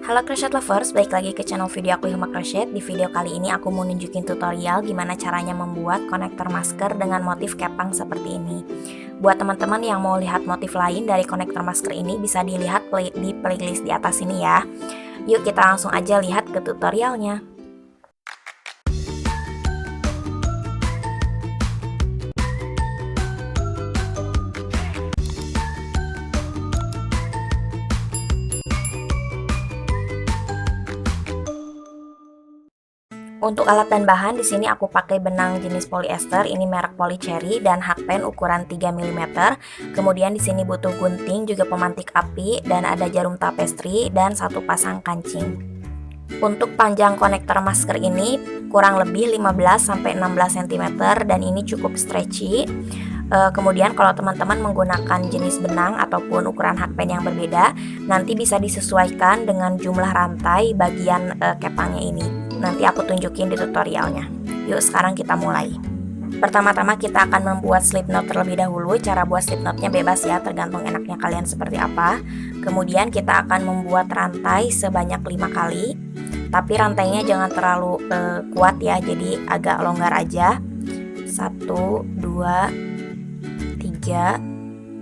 Halo crochet lovers, balik lagi ke channel video aku Hilma Crochet. Di video kali ini aku mau nunjukin tutorial gimana caranya membuat konektor masker dengan motif kepang seperti ini. Buat teman-teman yang mau lihat motif lain dari konektor masker ini bisa dilihat di playlist di atas ini ya. Yuk kita langsung aja lihat ke tutorialnya. Untuk alat dan bahan di sini aku pakai benang jenis polyester, ini merek Polycherry dan hakpen ukuran 3 mm. Kemudian di sini butuh gunting, juga pemantik api, dan ada jarum tapestri dan satu pasang kancing. Untuk panjang konektor masker ini kurang lebih 15-16 cm dan ini cukup stretchy. Kemudian kalau teman-teman menggunakan jenis benang ataupun ukuran hakpen yang berbeda, nanti bisa disesuaikan dengan jumlah rantai bagian kepangnya ini. Nanti aku tunjukin di tutorialnya. Yuk sekarang kita mulai. Pertama-tama kita akan membuat slip knot terlebih dahulu. Cara buat slip knotnya bebas ya, tergantung enaknya kalian seperti apa. Kemudian kita akan membuat rantai sebanyak 5 kali. Tapi rantainya jangan terlalu kuat ya, jadi agak longgar aja. 1, 2, 3,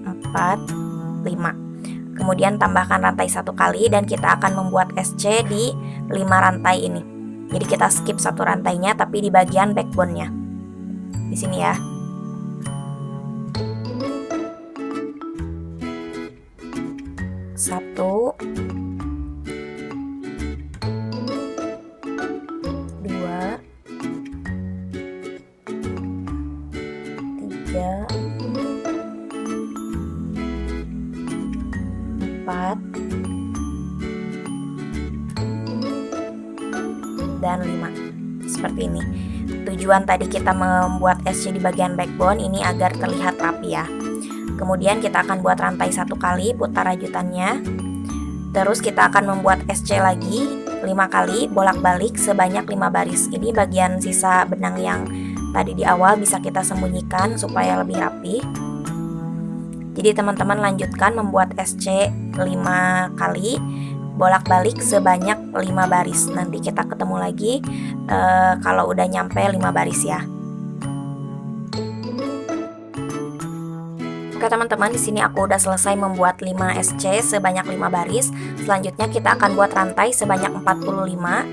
4, 5. Kemudian tambahkan rantai 1 kali dan kita akan membuat SC di 5 rantai ini. Jadi kita skip satu rantainya tapi di bagian backbone-nya. Di sini ya. Satu, 2, 3, 4, dan 5. Seperti ini. Tujuan tadi kita membuat SC di bagian backbone ini agar terlihat rapi ya. Kemudian kita akan buat rantai 1 kali, putar rajutannya. Terus kita akan membuat SC lagi 5 kali, bolak-balik sebanyak 5 baris. Ini bagian sisa benang yang tadi di awal bisa kita sembunyikan supaya lebih rapi. Jadi teman-teman lanjutkan membuat SC 5 kali, bolak-balik sebanyak 5 baris. Nanti kita ketemu lagi kalau udah nyampe 5 baris ya. Oke teman-teman, di sini aku udah selesai membuat 5 SC sebanyak 5 baris. Selanjutnya kita akan buat rantai sebanyak 45.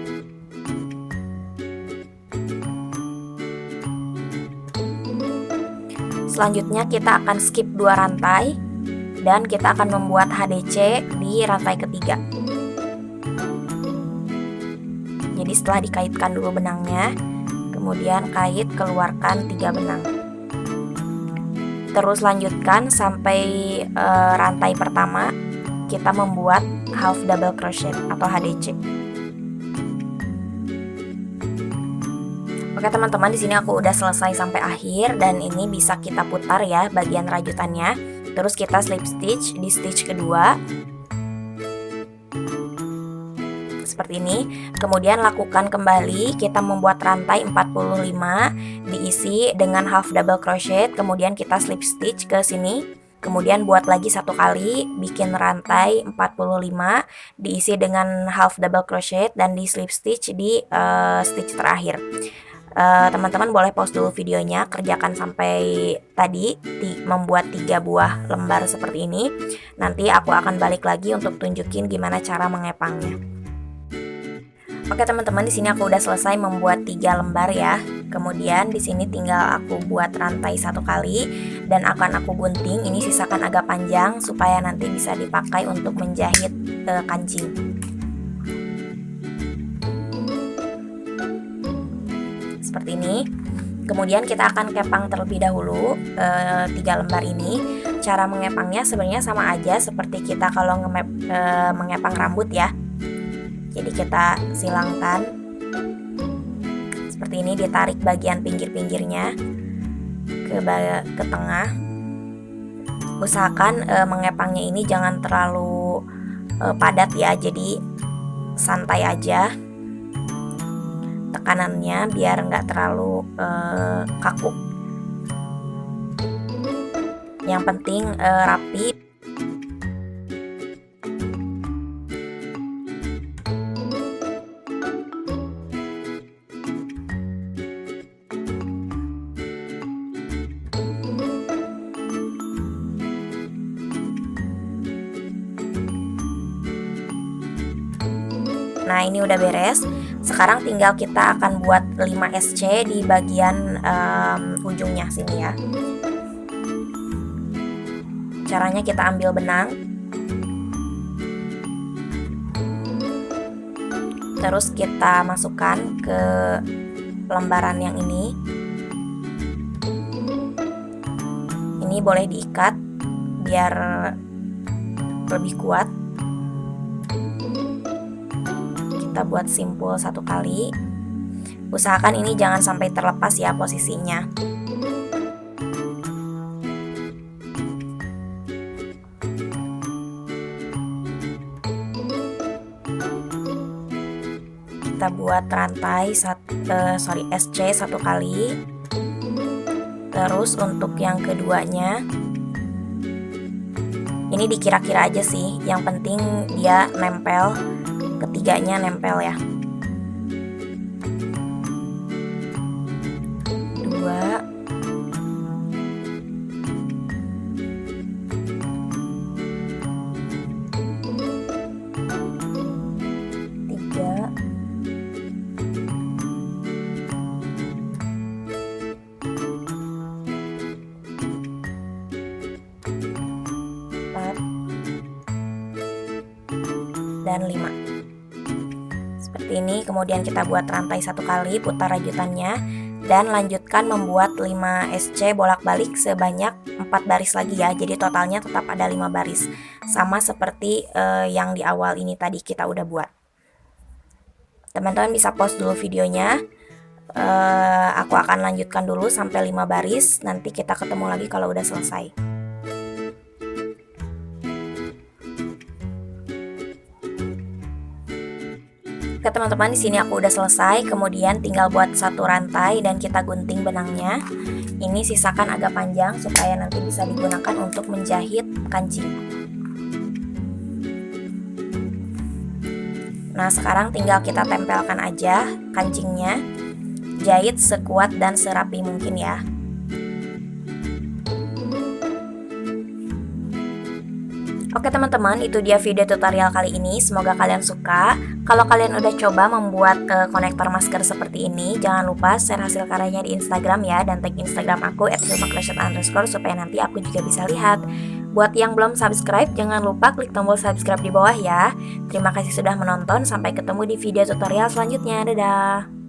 Selanjutnya kita akan skip 2 rantai dan kita akan membuat HDC di rantai ketiga. Jadi setelah dikaitkan dulu benangnya, kemudian kait, keluarkan 3 benang. Terus lanjutkan sampai rantai pertama kita membuat half double crochet atau HDC. Oke teman-teman, di sini aku udah selesai sampai akhir dan ini bisa kita putar ya bagian rajutannya. Terus kita slip stitch di stitch kedua. Seperti ini. Kemudian lakukan kembali, kita membuat rantai 45 diisi dengan half double crochet, kemudian kita slip stitch ke sini. Kemudian buat lagi 1 kali, bikin rantai 45 diisi dengan half double crochet dan di slip stitch di stitch terakhir. Teman-teman boleh pause dulu videonya, kerjakan sampai tadi membuat 3 buah lembar seperti ini. Nanti aku akan balik lagi untuk tunjukin gimana cara mengepangnya. Oke teman-teman, di sini aku udah selesai membuat 3 lembar ya. Kemudian di sini tinggal aku buat rantai 1 kali dan akan aku gunting. Ini sisakan agak panjang supaya nanti bisa dipakai untuk menjahit kancing. Seperti ini. Kemudian kita akan kepang terlebih dahulu 3 lembar ini. Cara mengepangnya sebenarnya sama aja seperti kita kalau mengepang rambut ya. Jadi kita silangkan seperti ini, ditarik bagian pinggir-pinggirnya ke tengah. Usahakan mengepangnya ini jangan terlalu padat ya, jadi santai aja tekanannya biar nggak terlalu kaku. Yang penting rapi. Nah, ini udah beres. Sekarang tinggal kita akan buat 5 SC di bagian ujungnya sini ya. Caranya kita ambil benang, terus kita masukkan ke lembaran yang ini. Ini boleh diikat biar lebih kuat. Kita buat simpul 1 kali. Usahakan ini jangan sampai terlepas ya posisinya. Kita buat rantai SC 1 kali. Terus untuk yang keduanya, ini dikira-kira aja sih, yang penting dia nempel, ketiganya nempel ya. 2, 3, 4, dan 5. Seperti ini, kemudian kita buat rantai 1 kali, putar rajutannya, dan lanjutkan membuat 5 SC bolak-balik sebanyak 4 baris lagi ya. Jadi totalnya tetap ada 5 baris. Sama seperti yang di awal ini tadi kita udah buat. Teman-teman bisa pause dulu videonya. Aku akan lanjutkan dulu sampai 5 baris. Nanti kita ketemu lagi kalau udah selesai. Oke teman-teman, di sini aku udah selesai. Kemudian tinggal buat 1 rantai dan kita gunting benangnya. Ini sisakan agak panjang supaya nanti bisa digunakan untuk menjahit kancing. Nah, sekarang tinggal kita tempelkan aja kancingnya. Jahit sekuat dan serapi mungkin ya. Oke teman-teman, itu dia video tutorial kali ini. Semoga kalian suka. Kalau kalian udah coba membuat konektor masker seperti ini, jangan lupa share hasil karyanya di Instagram ya, dan tag Instagram aku @hilmacrochet_ supaya nanti aku juga bisa lihat. Buat yang belum subscribe, jangan lupa klik tombol subscribe di bawah ya. Terima kasih sudah menonton, sampai ketemu di video tutorial selanjutnya. Dadah.